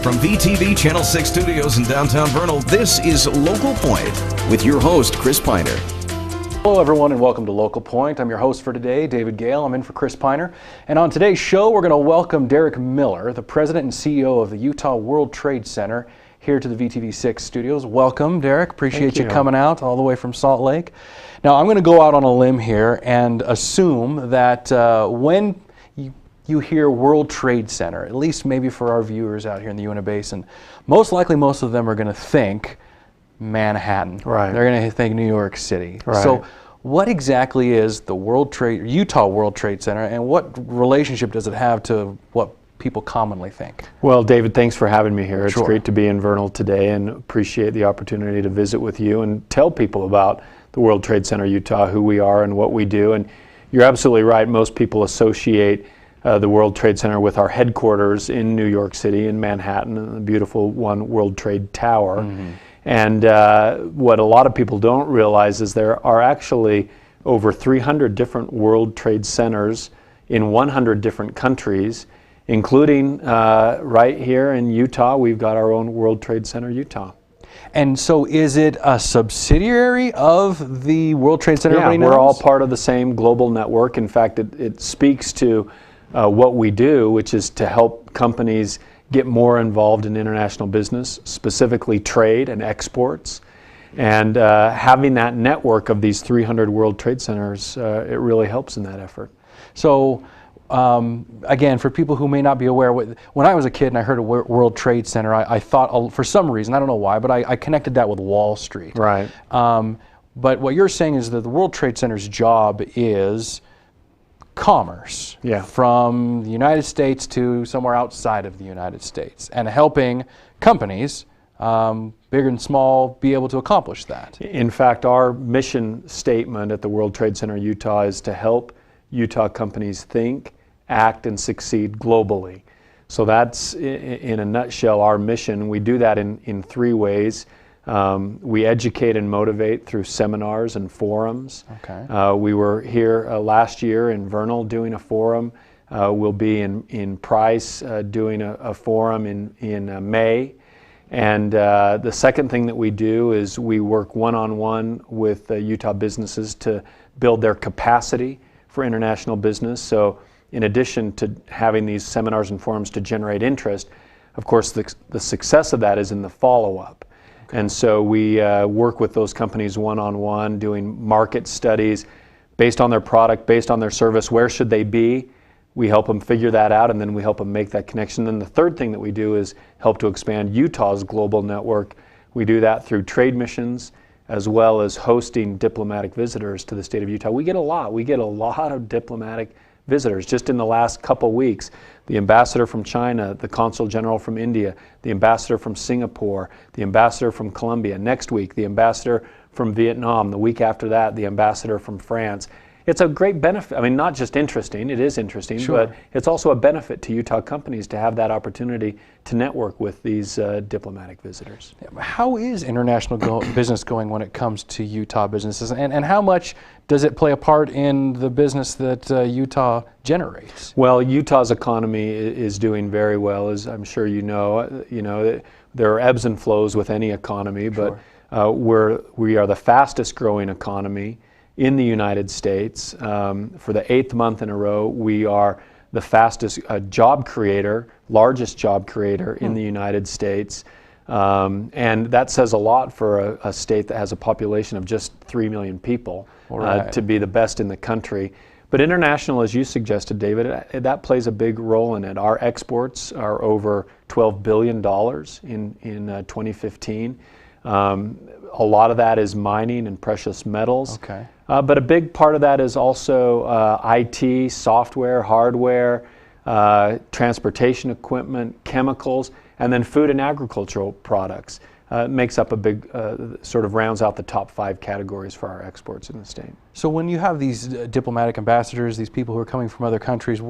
From VTV Channel 6 Studios in downtown Vernal, this is Local Point with your host, Chris Piner. Hello everyone and welcome to Local Point. I'm your host for today, David Gale. I'm in for Chris Piner. And on today's show, we're going to welcome Derek Miller, the president and CEO of the Utah World Trade Center, here to the VTV6 studios. Welcome, Derek. Appreciate you coming out all the way from Salt Lake. Now, I'm going to go out on a limb here and assume that when you hear World Trade Center, at least maybe for our viewers out here in the Uinta Basin, most likely most of them are going to think Manhattan. Right. They're going to think New York City. Right. So what exactly is the Utah World Trade Center, and what relationship does it have to what people commonly think? Well, David, thanks for having me here. It's Sure. great to be in Vernal today and appreciate the opportunity to visit with you and tell people about the World Trade Center Utah, who we are and what we do. And you're absolutely right. Most people associate the World Trade Center with our headquarters in New York City, in Manhattan, and the beautiful One World Trade Tower. Mm-hmm. And what a lot of people don't realize is there are actually over 300 different World Trade Centers in 100 different countries, including right here in Utah. We've got our own World Trade Center Utah. And so is it a subsidiary of the World Trade Center? Yeah, we're all part of the same global network. In fact, it speaks to what we do, which is to help companies get more involved in international business, specifically trade and exports. And having that network of these 300 World Trade Centers, it really helps in that effort. So again, for people who may not be aware, when I was a kid and I heard of World Trade Center, I thought, for some reason, I don't know why, but I connected that with Wall Street. Right. But what you're saying is that the World Trade Center's job is commerce, from the United States to somewhere outside of the United States, and helping companies, big and small, be able to accomplish that. In fact, our mission statement at the World Trade Center Utah is to help Utah companies think, act, and succeed globally. So that's, in a nutshell, our mission. We do that in three ways. We educate and motivate through seminars and forums. Okay. We were here last year in Vernal doing a forum. We'll be in Price doing a forum in May. And the second thing that we do is we work one-on-one with Utah businesses to build their capacity for international business. So in addition to having these seminars and forums to generate interest, of course the success of that is in the follow-up. Okay. And so we work with those companies one-on-one, doing market studies based on their product, based on their service. Where should they be? We help them figure that out, and then we help them make that connection. Then the third thing that we do is help to expand Utah's global network. We do that through trade missions, as well as hosting diplomatic visitors to the state of Utah. We get a lot of diplomatic visitors. Just in the last couple weeks, the ambassador from China, the consul general from India, the ambassador from Singapore, the ambassador from Colombia. Next week, the ambassador from Vietnam. The week after that, the ambassador from France. It's a great benefit. I mean, not just interesting, it is interesting, sure, but it's also a benefit to Utah companies to have that opportunity to network with these diplomatic visitors. How is international business going when it comes to Utah businesses, and how much does it play a part in the business that Utah generates? Well, Utah's economy is doing very well, as I'm sure you know. There are ebbs and flows with any economy, but we are the fastest growing economy in the United States. For the 8th month in a row, we are the fastest job creator, largest job creator in the United States. And that says a lot for a state that has a population of just 3 million people, to be the best in the country. But international, as you suggested, David, that plays a big role in it. Our exports are over $12 billion in 2015. A lot of that is mining and precious metals. Okay. But a big part of that is also IT, software, hardware, transportation equipment, chemicals, and then food and agricultural products. Makes up a big, sort of rounds out the top 5 categories for our exports in the state. So when you have these diplomatic ambassadors, these people who are coming from other countries,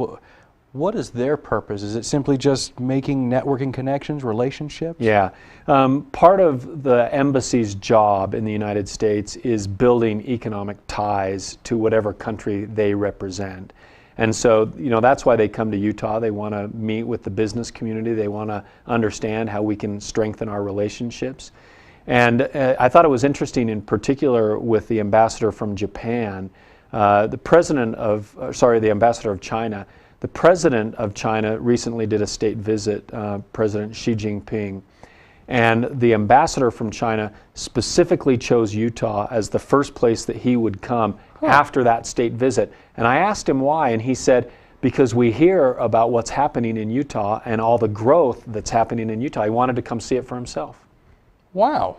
what is their purpose? Is it simply just making networking connections, relationships? Yeah. Part of the embassy's job in the United States is building economic ties to whatever country they represent. And so, that's why they come to Utah. They want to meet with the business community. They want to understand how we can strengthen our relationships. And I thought it was interesting, in particular, with the ambassador from Japan, the ambassador of China. The president of China recently did a state visit, President Xi Jinping. And the ambassador from China specifically chose Utah as the first place that he would come after that state visit. And I asked him why, and he said, because we hear about what's happening in Utah and all the growth that's happening in Utah. He wanted to come see it for himself. Wow.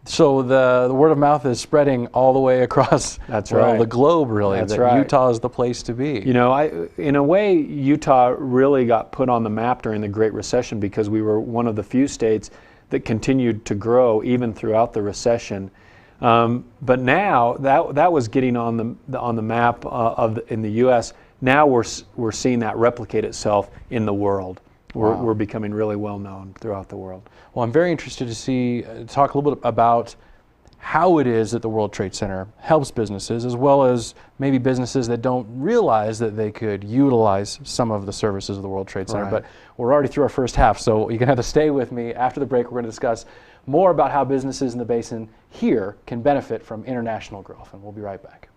So the word of mouth is spreading all the way across the globe, really. That's right. Utah is the place to be. In a way, Utah really got put on the map during the Great Recession because we were one of the few states that continued to grow even throughout the recession. But now that was getting on the map in the U.S. Now we're seeing that replicate itself in the world. We're becoming really well known throughout the world. Well, I'm very interested to talk a little bit about how it is that the World Trade Center helps businesses, as well as maybe businesses that don't realize that they could utilize some of the services of the World Trade Center. Right. But we're already through our first half, so you're going to have to stay with me. After the break, we're going to discuss more about how businesses in the Basin here can benefit from international growth, and we'll be right back.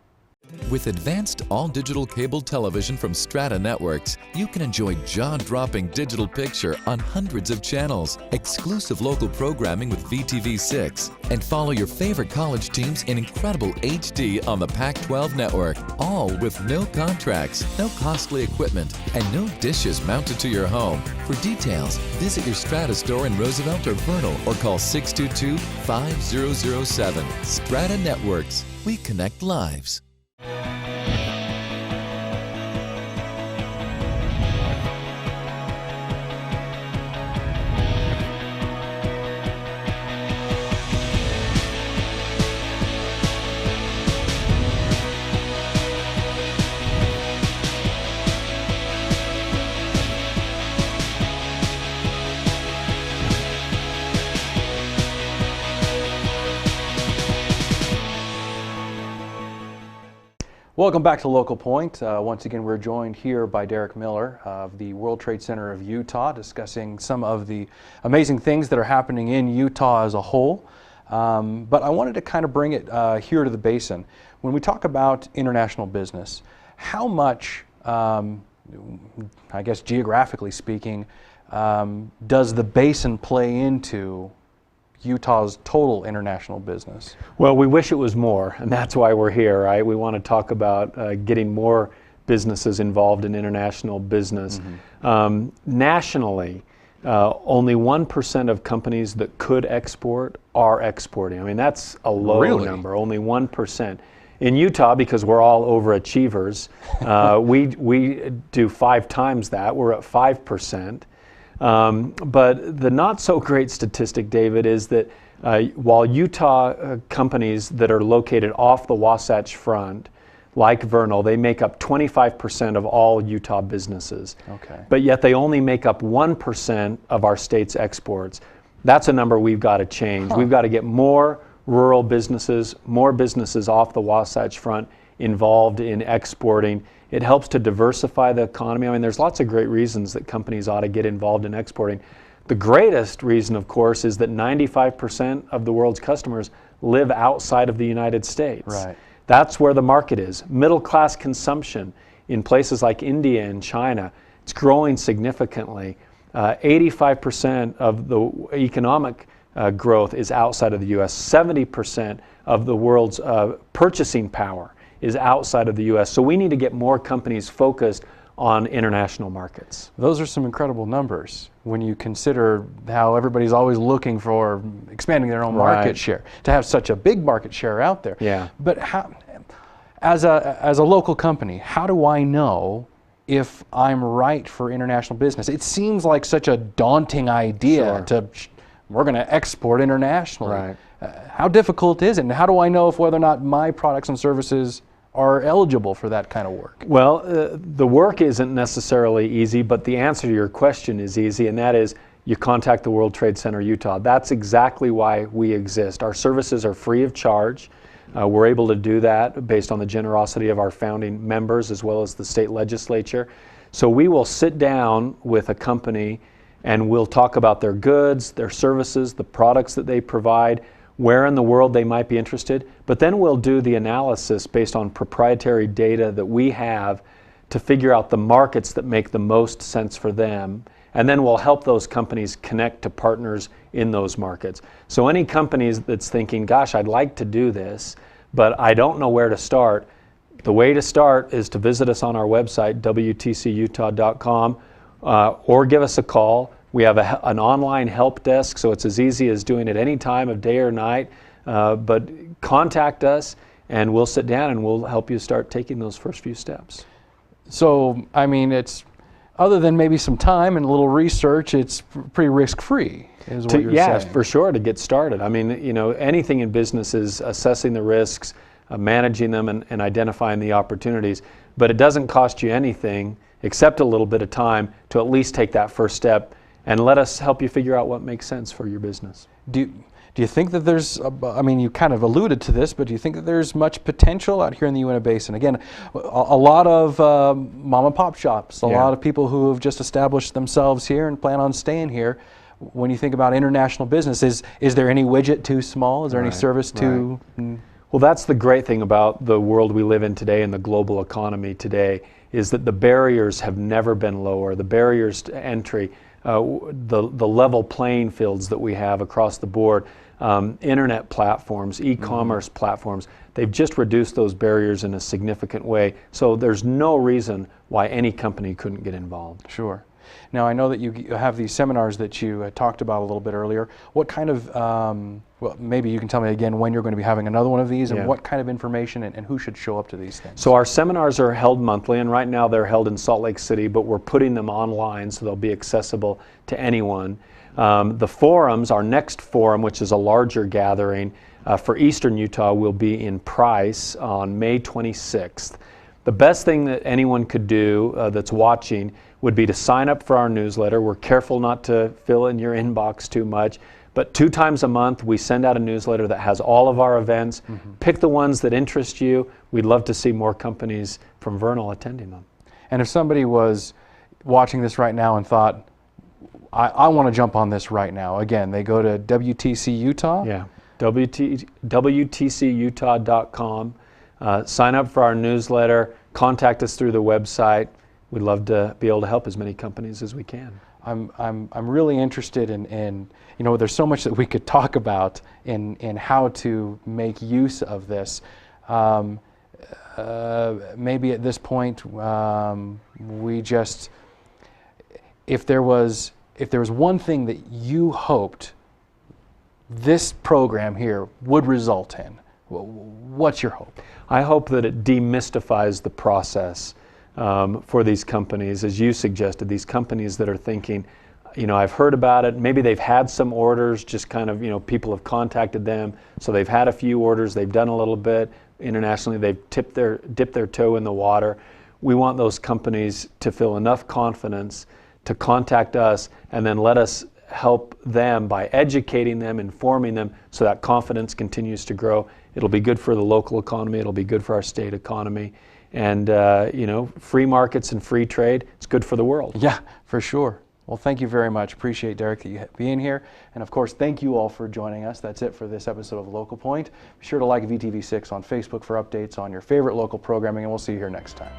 With advanced all-digital cable television from Strata Networks, you can enjoy jaw-dropping digital picture on hundreds of channels, exclusive local programming with VTV6, and follow your favorite college teams in incredible HD on the Pac-12 network, all with no contracts, no costly equipment, and no dishes mounted to your home. For details, visit your Strata store in Roosevelt or Vernal or call 622-5007. Strata Networks. We connect lives. Welcome back to Local Point. Once again, we're joined here by Derek Miller of the World Trade Center of Utah, discussing some of the amazing things that are happening in Utah as a whole. But I wanted to kind of bring it here to the Basin. When we talk about international business, how much, I guess geographically speaking, does the Basin play into Utah's total international business? Well, we wish it was more, and that's why we're here, right? We want to talk about getting more businesses involved in international business. Mm-hmm. Nationally, only 1% of companies that could export are exporting. I mean, that's a low number, only 1%. In Utah, because we're all overachievers, we do 5 times that. We're at 5%. But the not so great statistic, David, is that while Utah companies that are located off the Wasatch Front, like Vernal, they make up 25% of all Utah businesses. Okay. But yet they only make up 1% of our state's exports. That's a number we've got to change. We've got to get more rural businesses, more businesses off the Wasatch Front involved in exporting. It helps to diversify the economy. I mean, there's lots of great reasons that companies ought to get involved in exporting. The greatest reason, of course, is that 95% of the world's customers live outside of the United States. Right. That's where the market is. Middle-class consumption in places like India and China, it's growing significantly. 85% of the economic growth is outside of the U.S. 70% of the world's purchasing power is outside of the U.S. So we need to get more companies focused on international markets. Those are some incredible numbers when you consider how everybody's always looking for expanding their own market share, to have such a big market share out there. Yeah. But how, as a local company, how do I know if I'm right for international business? It seems like such a daunting idea we're going to export internationally. Right. How difficult is it? And how do I know if whether or not my products and services are eligible for that kind of work? Well, the work isn't necessarily easy, but the answer to your question is easy, and that is you contact the World Trade Center Utah. That's exactly why we exist. Our services are free of charge. We're able to do that based on the generosity of our founding members as well as the state legislature. So we will sit down with a company and we'll talk about their goods, their services, the products that they provide, where in the world they might be interested, but then we'll do the analysis based on proprietary data that we have to figure out the markets that make the most sense for them, and then we'll help those companies connect to partners in those markets. So any companies that's thinking, gosh, I'd like to do this, but I don't know where to start, the way to start is to visit us on our website, wtcutah.com, or give us a call. We have an online help desk, so it's as easy as doing it any time of day or night. But contact us, and we'll sit down and we'll help you start taking those first few steps. So, I mean, it's, other than maybe some time and a little research, it's pretty risk-free, is what you're saying. Yeah, for sure, to get started. I mean, you know, anything in business is assessing the risks, managing them, and identifying the opportunities. But it doesn't cost you anything except a little bit of time to at least take that first step and let us help you figure out what makes sense for your business. Do you think that there's, I mean, you kind of alluded to this, but do you think that there's much potential out here in the Uinta Basin? Again, a lot of mom and pop shops, a lot of people who have just established themselves here and plan on staying here. When you think about international business, is there any widget too small? Is there any service too? Well, that's the great thing about the world we live in today and the global economy today, is that the barriers have never been lower. The barriers to entry, the level playing fields that we have across the board, internet platforms, e-commerce platforms, they've just reduced those barriers in a significant way. So there's no reason why any company couldn't get involved. Sure. Now, I know that you have these seminars that you talked about a little bit earlier. What kind of, well, maybe you can tell me again when you're going to be having another one of these, and what kind of information and who should show up to these things? So our seminars are held monthly, and right now they're held in Salt Lake City, but we're putting them online so they'll be accessible to anyone. The forums, our next forum, which is a larger gathering for Eastern Utah, will be in Price on May 26th. The best thing that anyone could do that's watching would be to sign up for our newsletter. We're careful not to fill in your inbox too much, but 2 times a month we send out a newsletter that has all of our events. Pick the ones that interest you. We'd love to see more companies from Vernal attending them. And if somebody was watching this right now and thought, I want to jump on this right now, again, they go to WTC Utah? Yeah, WTCutah.com. Sign up for our newsletter, contact us through the website. We'd love to be able to help as many companies as we can. I'm really interested in, you know, there's so much that we could talk about in how to make use of this. Maybe at this point, we just, if there was one thing that you hoped this program here would result in, what's your hope? I hope that it demystifies the process for these companies, as you suggested, these companies that are thinking, you know, I've heard about it, maybe they've had some orders, just kind of, you know, people have contacted them, so they've had a few orders, they've done a little bit internationally, they've dipped their toe in the water. We want those companies to feel enough confidence to contact us and then let us help them by educating them, informing them, so that confidence continues to grow. It'll be good for the local economy, it'll be good for our state economy, and you know, free markets and free trade, it's good for the world. Yeah, for sure. Well, thank you very much. Appreciate, Derek, that you being here. And of course, thank you all for joining us. That's it for this episode of Local Point. Be sure to like VTV6 on Facebook for updates on your favorite local programming, and we'll see you here next time.